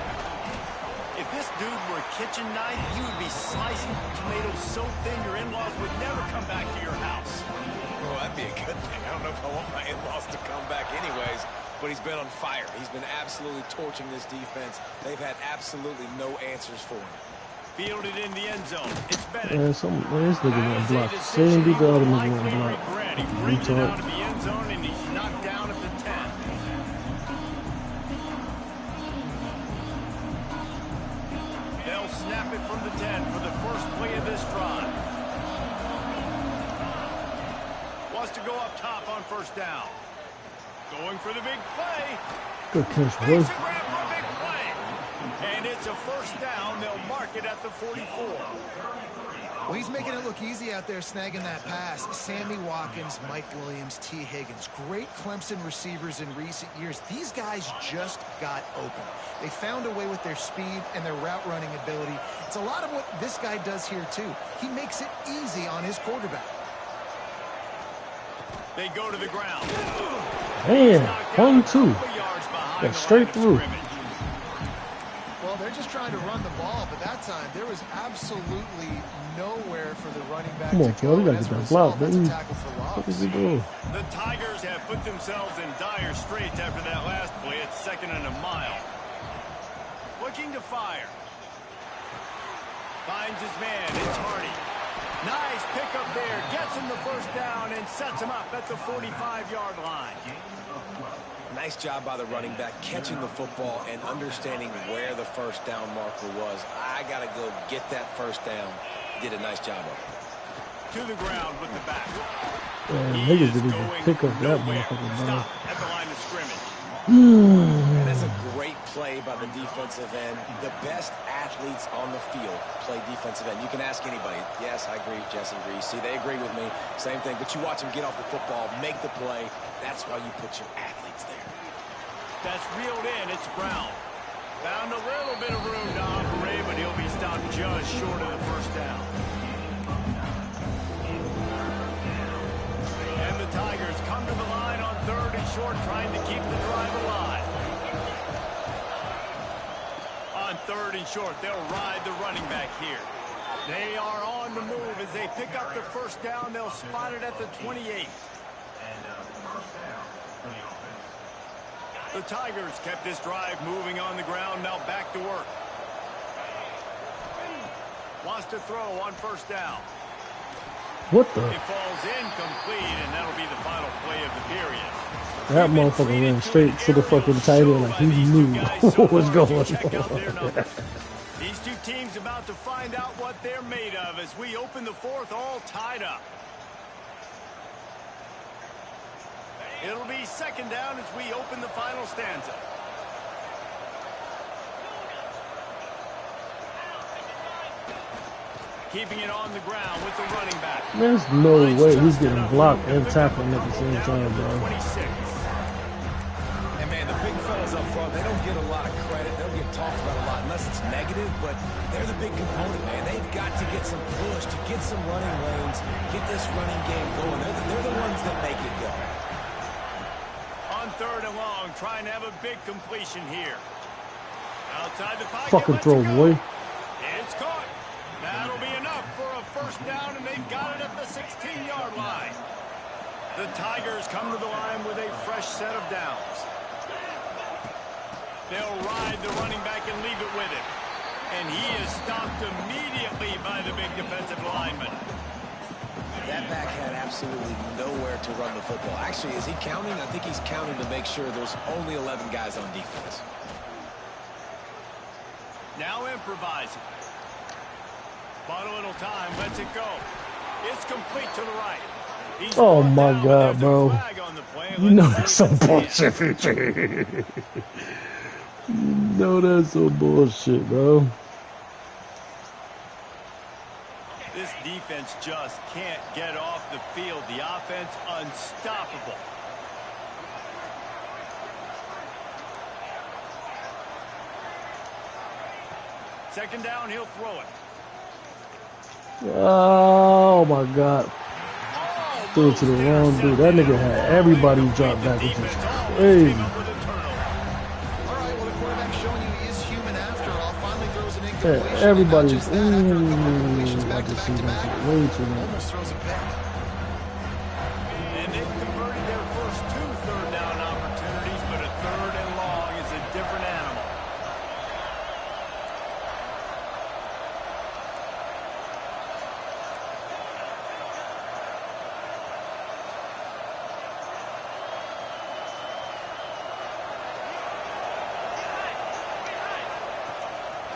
If this dude were a kitchen knife, you would be slicing tomatoes so thin your in-laws would never come back to your house. well, that'd be a good thing. I don't know if I want my in-laws to come back anyways, but he's been on fire. He's been absolutely torching this defense. They've had absolutely no answers for him. Fielded in the end zone. It's Bennett. Man, this nigga went blocked. Same beat the other nigga went blocked. He brings it out of the end zone and he's knocked down at the 10. They'll snap it from the 10 for the first play of this drive. Wants to go up top on first down. Going for the big play. Good catch, boy. Makes a grab for a big play. And it's a first down. They'll mark it at the 44. Well, he's making it look easy out there snagging that pass. Sammy Watkins, Mike Williams, T. Higgins. Great Clemson receivers in recent years. These guys just got open. They found a way with their speed and their route running ability. It's a lot of what this guy does here, too. He makes it easy on his quarterback. They go to the ground. Man, 1-2. Got straight through. Well, they're just trying to run the ball, but that time there was absolutely nowhere for the running back Come on, to Phil, go. you gotta get that block, baby. What is he doing? The Tigers have put themselves in dire straits after that last play. It's second and a mile. Looking to fire. Finds his man. It's Hardy. Nice pickup there. Gets him the first down and sets him up at the 45-yard line. Nice job by the running back, catching the football and understanding where the first down marker was. I got to go get that first down. Did a nice job of it. To the ground with the back. Niggas didn't even pick up that motherfucking ball. At the line of scrimmage. And that's a great play by the defensive end. The best athletes on the field play defensive end. You can ask anybody. Yes, I agree, Jesse Reese. See, they agree with me. Same thing. But you watch them get off the football, make the play. That's why you put your athletes there. That's reeled in. It's Brown. Found a little bit of room to operate, but he'll be stopped just short of the first down. And the Tigers come to the line on third and short, trying to keep the drive alive. On third and short, they'll ride the running back here. They are on the move as they pick up the first down. They'll spot it at the 28. The Tigers kept this drive moving on the ground. Now back to work. Wants to throw on first down. What the? It falls incomplete, and that'll be the final play of the period. That motherfucker ran straight to the fucking tight end like he knew what was going on. These two teams about to find out what they're made of as we open the fourth all tied up. It'll be second down as we open the final stanza. Keeping it on the ground with the running back. There's no way he's getting blocked and tackling at the same time, bro. 26. And man, the big fellas up front, they don't get a lot of credit. They don't get talked about a lot unless it's negative. but they're the big component, man. They've got to get some push, to get some running lanes, get this running game going. They're the ones that make it go. On 3rd and long, trying to have a big completion here. Outside the pocket, Fucking throw, boy. It's caught. That'll be enough for a first down, and they've got it at the 16-yard line. The Tigers come to the line with a fresh set of downs. They'll ride the running back and leave it with him. And he is stopped immediately by the big defensive lineman. That back had absolutely nowhere to run the football. Actually, is he counting? I think he's counting to make sure there's only 11 guys on defense. Now improvising. Bought a little time, lets it go. It's complete to the right. He's oh my God, bro. You know that's some bullshit, Future. You know that's some bullshit, bro. This defense just can't get off the field. The offense unstoppable. Second down, he'll throw it. Oh my God. Threw it to the wrong dude. That nigga had everybody drop back, which is crazy. Yeah, everybody's I just see that shit way too much. And they've converted their first 2 third-down opportunities, but a 3rd and long is a different animal.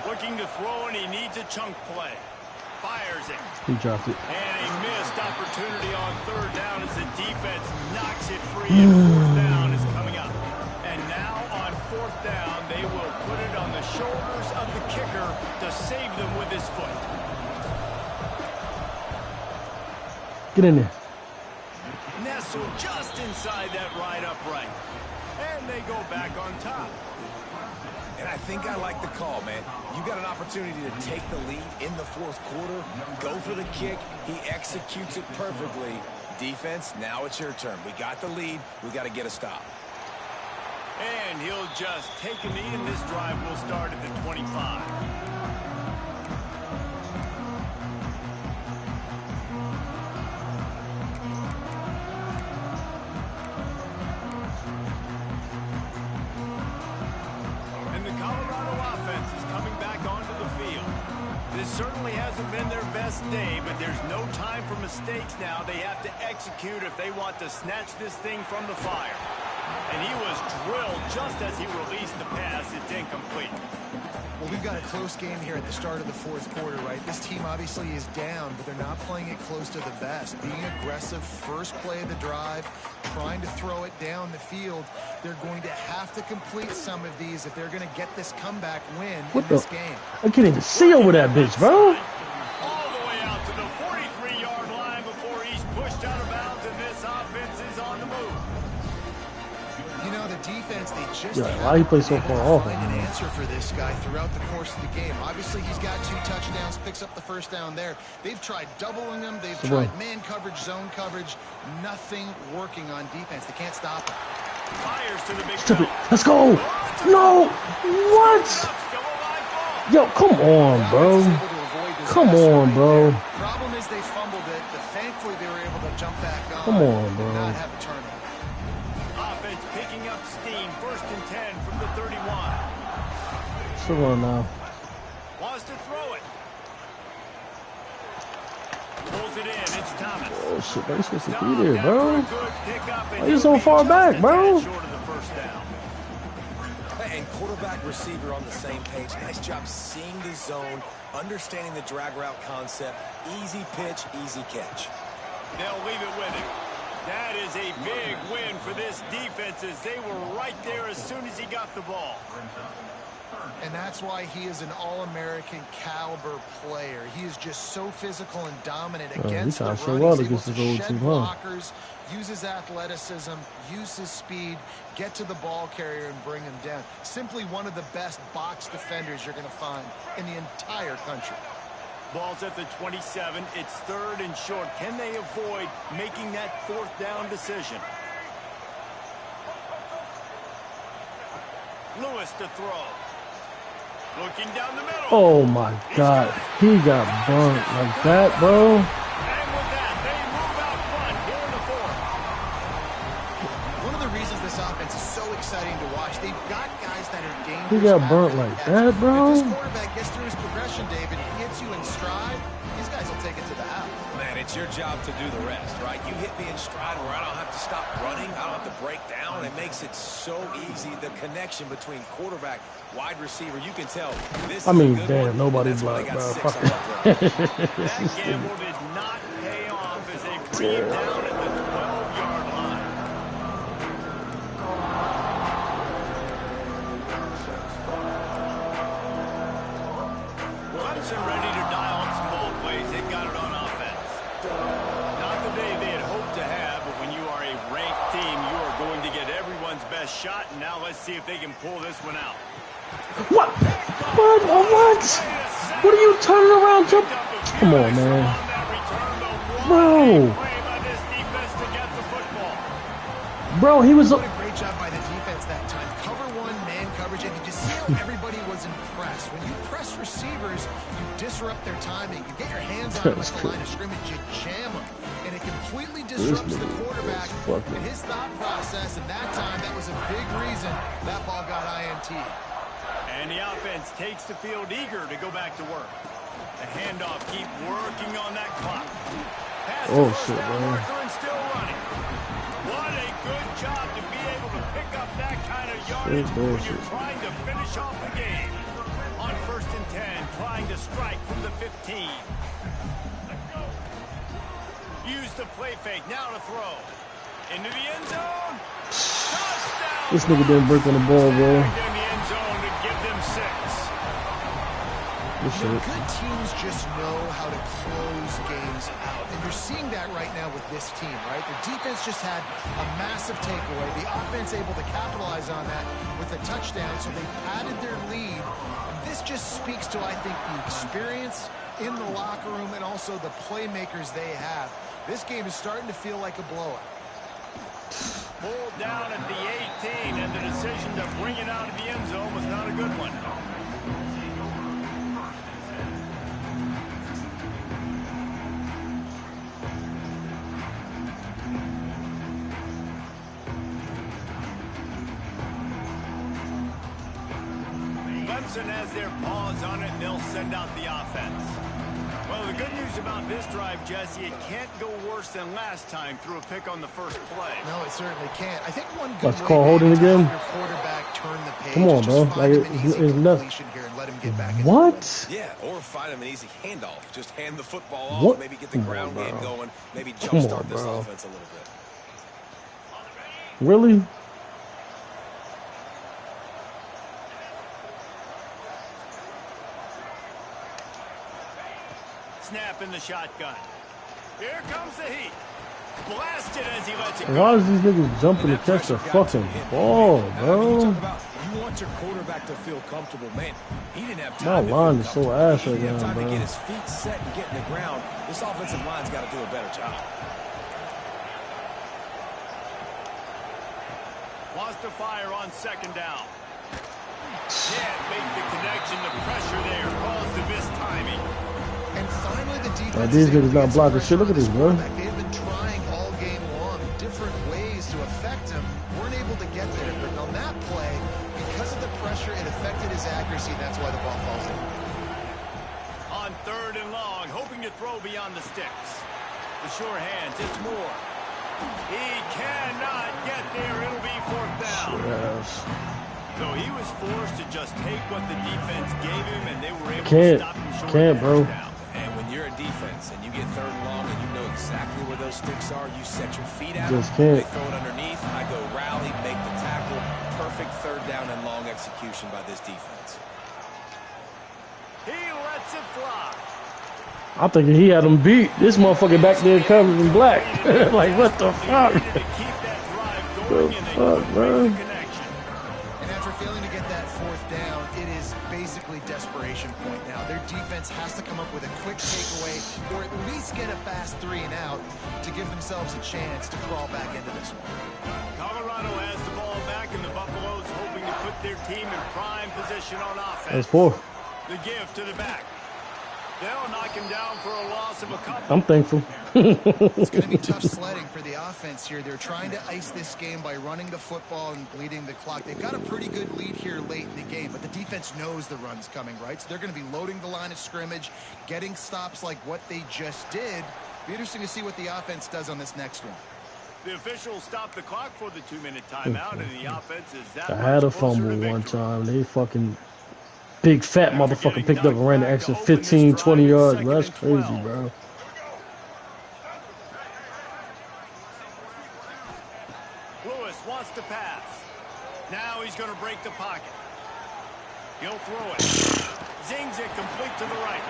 Looking to throw, and he needs a chunk play. Fires it. He dropped it. And a missed opportunity on 3rd down as the defense knocks it free, and 4th down is coming up. And now on 4th down, they will put it on the shoulders of the kicker to save them with his foot. Get in there. Nestled just inside that right upright. And they go back on top. And I think I like the call, man. You got an opportunity to take the lead in the 4th quarter. Go for the kick. He executes it perfectly. Defense, now it's your turn. We got the lead. We got to get a stop. And he'll just take a knee, and this drive will start at the 25. Certainly hasn't been their best day, but there's no time for mistakes now. They have to execute if they want to snatch this thing from the fire. And he was drilled just as he released the pass. It's incomplete. Well, we've got a close game here at the start of the 4th quarter, right? This team obviously is down, but they're not playing it close to the vest. Being aggressive, first play of the drive, trying to throw it down the field. They're going to have to complete some of these if they're going to get this comeback win in this game. I can't even see over that bitch, bro. All the way out to the 43-yard line before he's pushed out of bounds, and this offense is on the move. You know, the defense, they just why he play so far off? Find an answer for this guy throughout the course of the game. Obviously, he's got 2 touchdowns, picks up the first down there. They've tried doubling him. They've tried man coverage, zone coverage. Nothing working on defense. They can't stop him. Fires to the big Stupid. Let's go. No. What? Yo, come on, bro. Come on, bro. Problem is they fumbled it, but thankfully they were able to jump back on. Come on, bro. Not have a turnover. Offense picking up steam. 1st and 10 from the 31. Still on now. Wants to throw it. Pulls it in. It's Thomas. Oh shit, bro. You're supposed to be there, bro. Why you so far back, bro? And quarterback receiver on the same page. Nice job seeing the zone, understanding the drag route concept. Easy pitch, easy catch. They'll leave it with him. That is a big win for this defense as they were right there as soon as he got the ball. And that's why he is an All-American caliber player. He is just so physical and dominant against the run. He's able to shed blockers, use his athleticism, use his speed, get to the ball carrier and bring him down. Simply one of the best box defenders you're going to find in the entire country. Ball's at the 27. It's 3rd and short. Can they avoid making that 4th down decision? Lewis to throw. Looking down the middle. Oh my God. He got burnt like that, bro. And with that, they move out front here in the 4th. One of the reasons this offense is so exciting to watch, they've got guys that are dangerous. He got burnt like that, bro. If this quarterback gets through his progression, David, he hits you in stride, these guys will take it to the house. Man, it's your job to do the rest, right? You hit me in stride where I don't have to stop running. I don't have to break down. It makes it so easy. The connection between quarterback, wide receiver, you can tell. This damn, nobody blocked, bro. Fuck that gamble did not pay off as they bring him down at the 12-yard line. Clemson ready to dial up some ball plays. They got it on offense. Not the day they had hoped to have, but when you are a ranked team, you are going to get everyone's best shot. And now let's see if they can pull this one out. What? What? What? What are you turning around? Come on, man. Bro, he was. What a great job by the defense that time. Cover 1, man coverage, and you just see how everybody was impressed. When you press receivers, you disrupt their timing. You get your hands on them at the line of scrimmage, you jam them. And it completely disrupts the quarterback and his thought process. And that time, that was a big reason that ball got INT. And the offense takes the field eager to go back to work. The handoff, keep working on that clock. Pass the first down marker and still running. What a good job to be able to pick up that kind of yardage when you're trying to finish off the game. On 1st and 10, trying to strike from the 15. Use the play fake, now to throw. Into the end zone. Touchdown! This nigga didn't break on the ball, bro. Good teams just know how to close games out. And you're seeing that right now with this team, right? The defense just had a massive takeaway. The offense able to capitalize on that with a touchdown, so they padded their lead. And this just speaks to, I think, the experience in the locker room and also the playmakers they have. This game is starting to feel like a blowout. Pulled down at the 18, and the decision to bring it out of the end zone was not a good one. Clemson has their paws on it, and they'll send out the offense. Well, the good news about this drive, Jesse, it can't go worse than last time through a pick on the first play. No, it certainly can't. I think one good way call holding again. Your quarterback turn the page. Come on, bro. Like it's left. Here and let him get back What? Yeah, or find him an easy handoff. Just hand the football off, maybe get the ground game going, maybe jumpstart this offense a little bit. Really? Snap in the shotgun. Here comes the heat. Blasted as he lets it go. Why is these niggas jumping to catch the fucking ball, bro? You want your quarterback to feel comfortable, man. He didn't have time. My line is so ass right now, time bro. to get his feet set and get in the ground. This offensive line's got to do a better job. Wants to fire on 2nd down. Can't make the connection. The pressure there caused the mistiming. And finally, the defense. These niggas not blocking shit. Look at this, bro. They've been trying all game long, different ways to affect him. Weren't able to get there, but on that play, because of the pressure, it affected his accuracy. That's why the ball falls in. On 3rd and long, hoping to throw beyond the sticks. The sure hands, it's Moore. He cannot get there. It'll be 4th down. Yes. So he was forced to just take what the defense gave him, and they were able to stop him short. Can't, bro. And when you're a defense and you get 3rd and long and you know exactly where those sticks are, you set your feet out. Just can't. They throw it underneath. I go rally, make the tackle. Perfect 3rd down and long execution by this defense. lets it fly. I'm thinking he had him beat. This motherfucker back there covered in black. Like, what the fuck? The fuck, bro? And after failing to get that fourth down, it is basically desperation point now. Their defense has to come up with a quick takeaway or at least get a fast 3 and out to give themselves a chance to crawl back into this one. Colorado has the ball back, and the Buffaloes hoping to put their team in prime position on offense. That's 4. The give to the back. They'll knock him down for a loss of a couple. I'm thankful. It's going to be tough sledding for the offense here. They're trying to ice this game by running the football and bleeding the clock. They've got a pretty good lead here late in the game, but the defense knows the run's coming, right? So they're going to be loading the line of scrimmage, getting stops like what they just did. Be interesting to see what the offense does on this next one. The officials stopped the clock for the 2-minute timeout, and the offense is that I had a much closer to fumble one victory. time. They fucking big fat motherfucker picked up and ran the extra 15, 20 yards. Bro. That's crazy, bro. Lewis wants to pass. Now he's going to break the pocket. He'll throw it. Zings it complete to the right.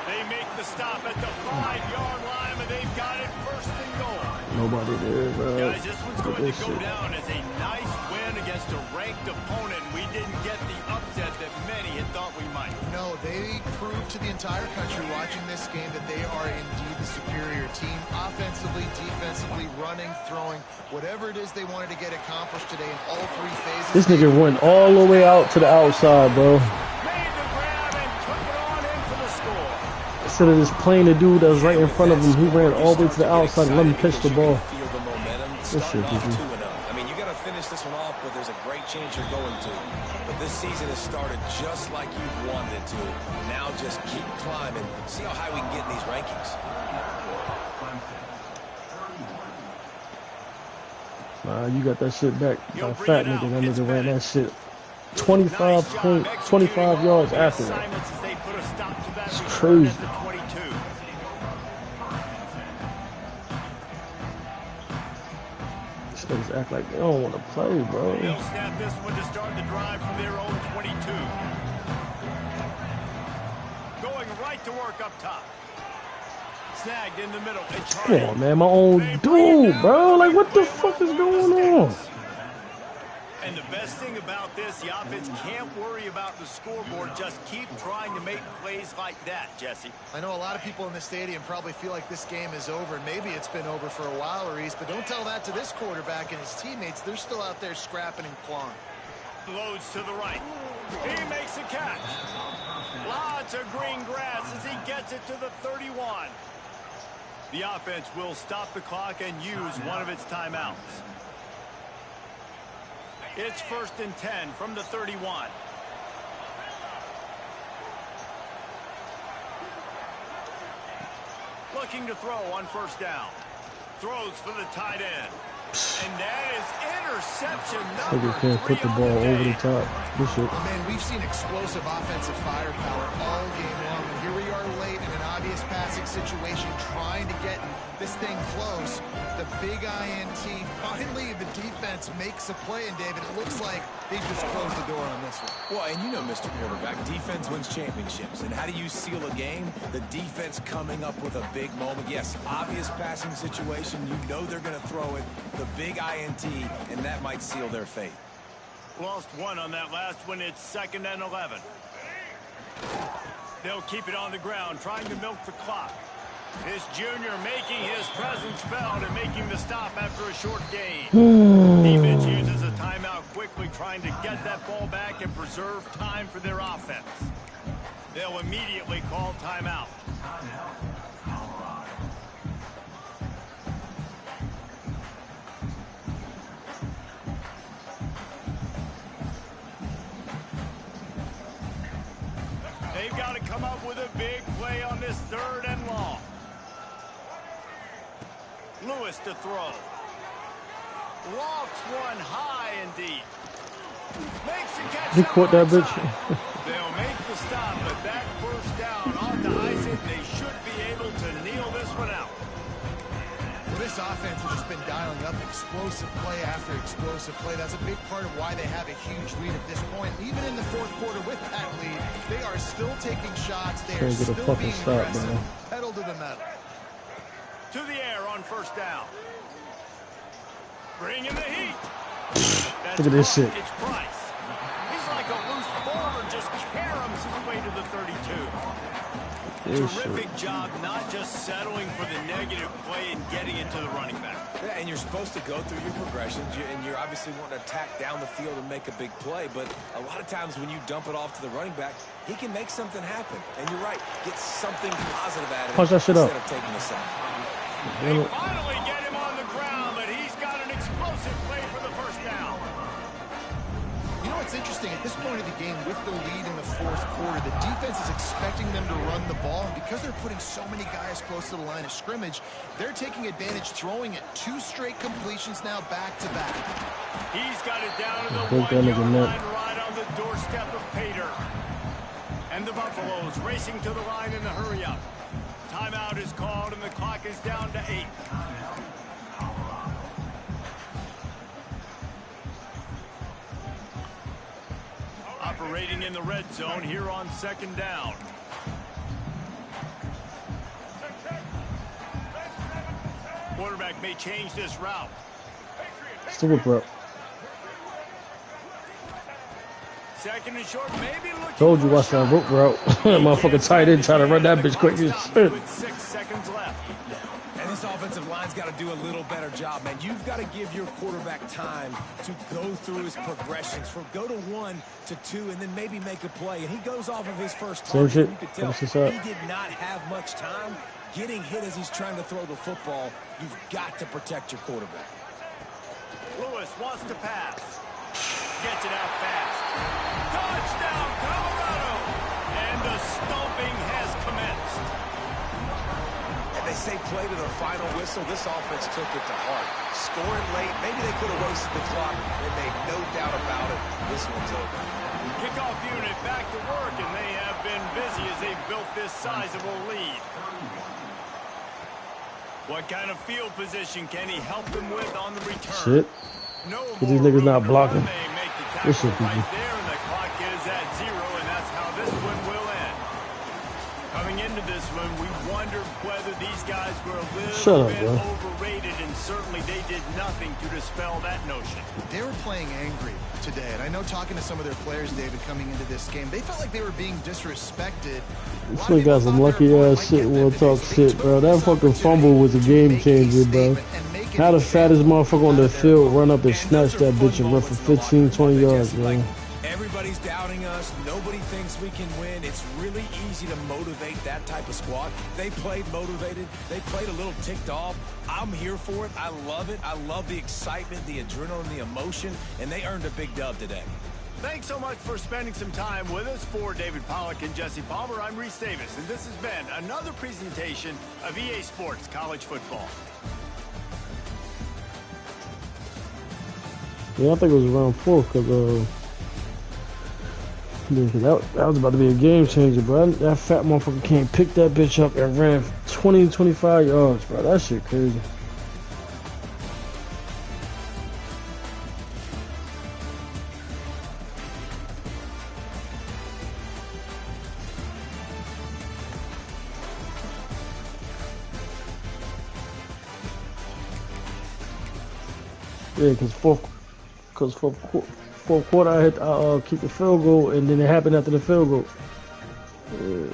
They make the stop at the 5-yard line, and they've got it first and goal. Nobody there, bro. Guys, this one's going to go down as a nice win against a ranked opponent. We didn't get the upset that many had thought we might. No, they proved to the entire country watching this game that they are indeed the superior team. Offensively, defensively, running, throwing, whatever it is they wanted to get accomplished today in all 3 phases. This nigga went all the way out to the outside, bro. Made the grab and took it on in for the score. Instead of just playing the dude that was right in front of him, he ran all the way to the outside and let him pitch the ball. This shit, dude. I mean, you got to finish this one off, but there's a great chance you're going to. But this season has started just like you wanted it to. Now just keep climbing. See how high we can get in these rankings. Nah, you got that shit back. That fat nigga, that nigga ran that shit 25 yards after that. It's crazy. These niggas act like they don't want to play, bro. They'll snap this one to start the drive from their own 22. Going right to work up top. Snagged in the middle. Come on, man. My own dude, bro. Like, what the fuck is going on? And the best thing about this, the offense can't worry about the scoreboard. Just keep trying to make plays like that, Jesse. I know a lot of people in the stadium probably feel like this game is over, and maybe it's been over for a while, Reese, but don't tell that to this quarterback and his teammates. They're still out there scrapping and clawing. Loads to the right. He makes a catch. Lots of green grass as he gets it to the 31. The offense will stop the clock and use one of its timeouts. It's 1st and 10 from the 31. Looking to throw on 1st down. Throws for the tight end. And that is interception number 3. Can't put the ball over the top. This shit. Man, we've seen explosive offensive firepower all game long, and here we are late in an obvious passing situation, trying to get this thing close. The big INT. Finally, the defense makes a play, and David, it looks like they just closed the door on this one. Well, and you know, Mr. Quarterback, defense wins championships. And how do you seal a game? The defense coming up with a big moment. Yes, obvious passing situation. You know they're going to throw it. The big INT, and that might seal their fate. Lost one on that last one. It's 2nd and 11. They'll keep it on the ground, trying to milk the clock. This junior making his presence felt and making the stop after a short gain. Defense uses a timeout quickly, trying to get that ball back and preserve time for their offense. They'll immediately call timeout. They've got to come up with a big play on this 3rd and long. Lewis to throw. Lofts one high and deep. Makes the catch. He caught that bitch. They'll make the stop, but that 1st down on to ice it. They should be able to kneel this one out. Well, this offense has just been dialing up explosive play after explosive play. That's a big part of why they have a huge lead at this point. Even in the fourth quarter with that lead, they are still taking shots. They are still being aggressive. Pedal to the metal. To the air on first down. Bring in the heat. Look at this shit. It's Price. He's like a loose bowler, just caroms his way to the 32. Terrific job not just settling for the negative play and getting it to the running back. Yeah, and you're supposed to go through your progressions, and you're obviously wanting to attack down the field and make a big play, but a lot of times when you dump it off to the running back, he can make something happen. And you're right, get something positive out of it instead of taking a sack. They finally get him on the ground, but he's got an explosive play for the first down. You know what's interesting? At this point of the game, with the lead in the fourth quarter, the defense is expecting them to run the ball, and because they're putting so many guys close to the line of scrimmage, they're taking advantage, throwing it 2 straight completions now back-to-back. He's got it down to the 1-yard line right on the doorstep of Pater. And the Buffaloes racing to the line in the hurry-up. Timeout is called, and the clock is down to 8. Operating in the red zone here on second down. Quarterback may change this route. Still a route. Second and short, maybe looking. Told you watch that route. Motherfucking tight end trying to run that bitch quick as shit. With 6 seconds left. And this offensive line's got to do a little better job, man. You've got to give your quarterback time to go through his progressions from go to 1 to 2 and then maybe make a play. And he goes off of his first target. You could tell he did not have much time getting hit as he's trying to throw the football. You've got to protect your quarterback. Lewis wants to pass. Gets it out fast. Touchdown, Colorado! And the stomping has commenced. And they say play to the final whistle. This offense took it to heart. Scoring late, maybe they could have wasted the clock. They made no doubt about it. This one's over. Kickoff unit back to work, and they have been busy as they've built this sizable lead. What kind of field position can he help them with on the return? Shit. These niggas not blocking. This should be right there, and the clock is at 0, and that's how this one will end. Coming into this one, we wondered whether these guys were a little bit overrated, and certainly they did nothing to dispel that notion. They were playing angry today, and I know talking to some of their players, David, coming into this game, they felt like they were being disrespected. This one got some lucky ass shit. We'll talk shit, bro. That fucking fumble was a game changer, bro. How the fattest motherfucker on the field run up and snatch that bitch and run for 15, 20 yards, man. Everybody's doubting us. Nobody thinks we can win. It's really easy to motivate that type of squad. They played motivated. They played a little ticked off. I'm here for it. I love it. I love the excitement, the adrenaline, the emotion, and they earned a big dub today. Thanks so much for spending some time with us. For David Pollack and Jesse Palmer, I'm Reese Davis, and this has been another presentation of EA Sports College Football. Yeah, I think it was around 4 because that was about to be a game changer, bro. That fat motherfucker can't pick that bitch up and ran 20, 25 yards, bro. That shit crazy. Yeah, because fourth quarter I had to keep the field goal, and then it happened after the field goal. Yeah.